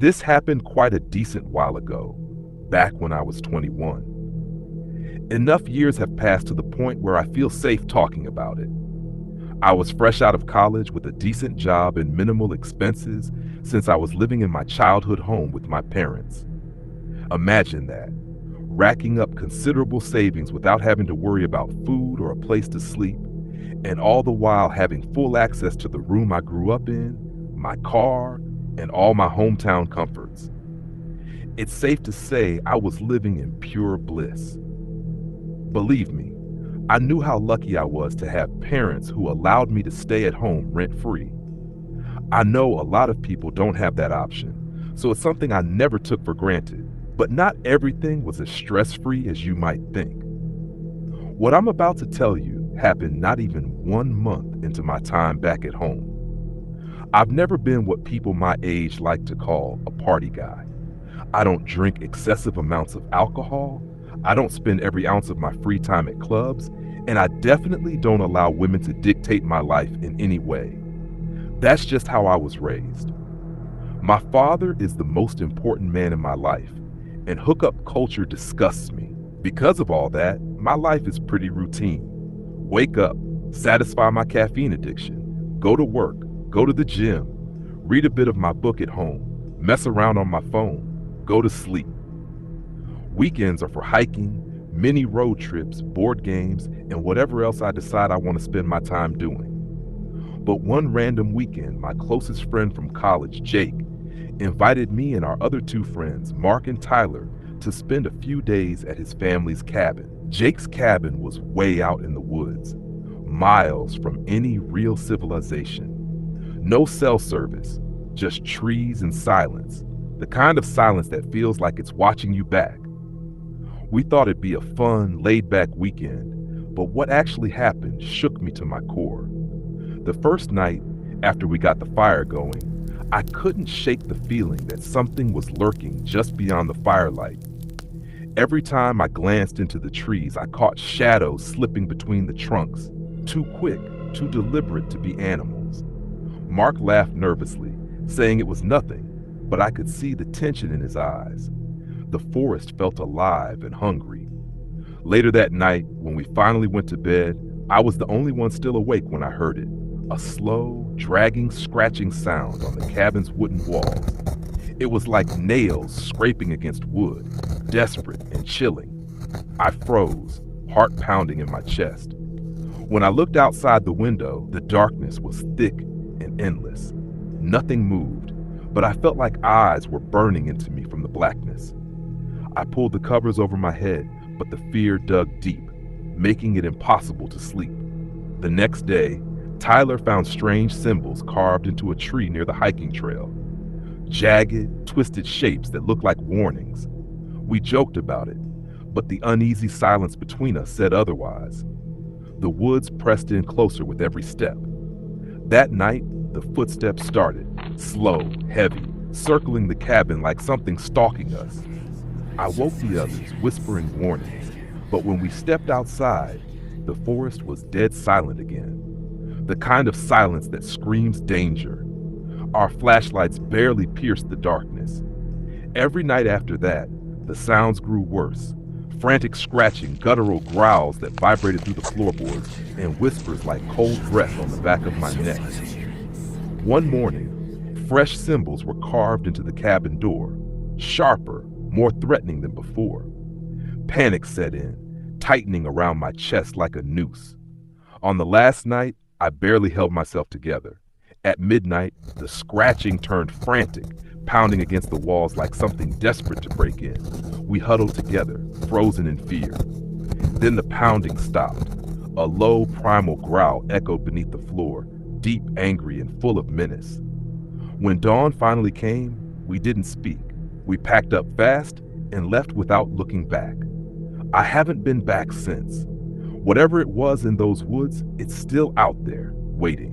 This happened quite a decent while ago, back when I was 21. Enough years have passed to the point where I feel safe talking about it. I was fresh out of college with a decent job and minimal expenses since I was living in my childhood home with my parents. Imagine that, racking up considerable savings without having to worry about food or a place to sleep, and all the while having full access to the room I grew up in, my car, and all my hometown comforts. It's safe to say I was living in pure bliss. Believe me, I knew how lucky I was to have parents who allowed me to stay at home rent-free. I know a lot of people don't have that option, so it's something I never took for granted, but not everything was as stress-free as you might think. What I'm about to tell you happened not even 1 month into my time back at home. I've never been what people my age like to call a party guy. I don't drink excessive amounts of alcohol, I don't spend every ounce of my free time at clubs, and I definitely don't allow women to dictate my life in any way. That's just how I was raised. My father is the most important man in my life, and hookup culture disgusts me. Because of all that, my life is pretty routine. Wake up, satisfy my caffeine addiction, go to work, go to the gym, read a bit of my book at home, mess around on my phone, go to sleep. Weekends are for hiking, mini road trips, board games, and whatever else I decide I want to spend my time doing. But one random weekend, my closest friend from college, Jake, invited me and our other 2 friends, Mark and Tyler, to spend a few days at his family's cabin. Jake's cabin was way out in the woods, miles from any real civilization. No cell service, just trees and silence, the kind of silence that feels like it's watching you back. We thought it'd be a fun, laid-back weekend, but what actually happened shook me to my core. The first night, after we got the fire going, I couldn't shake the feeling that something was lurking just beyond the firelight. Every time I glanced into the trees, I caught shadows slipping between the trunks, too quick, too deliberate to be animals. Mark laughed nervously, saying it was nothing, but I could see the tension in his eyes. The forest felt alive and hungry. Later that night, when we finally went to bed, I was the only one still awake when I heard it. A slow, dragging, scratching sound on the cabin's wooden walls. It was like nails scraping against wood, desperate and chilling. I froze, heart pounding in my chest. When I looked outside the window, the darkness was thick and endless. Nothing moved, but I felt like eyes were burning into me from the blackness. I pulled the covers over my head, but the fear dug deep, making it impossible to sleep. The next day, Tyler found strange symbols carved into a tree near the hiking trail. Jagged, twisted shapes that looked like warnings. We joked about it, but the uneasy silence between us said otherwise. The woods pressed in closer with every step. That night, the footsteps started, slow, heavy, circling the cabin like something stalking us. I woke the others, whispering warnings, but when we stepped outside, the forest was dead silent again. The kind of silence that screams danger. Our flashlights barely pierced the darkness. Every night after that, the sounds grew worse. Frantic scratching, guttural growls that vibrated through the floorboards, and whispers like cold breath on the back of my neck. One morning, fresh symbols were carved into the cabin door, sharper, more threatening than before. Panic set in, tightening around my chest like a noose. On the last night, I barely held myself together. At midnight, the scratching turned frantic, pounding against the walls like something desperate to break in. We huddled together, frozen in fear. Then the pounding stopped. A low, primal growl echoed beneath the floor, deep, angry, and full of menace. When dawn finally came, we didn't speak. We packed up fast and left without looking back. I haven't been back since. Whatever it was in those woods, it's still out there, waiting.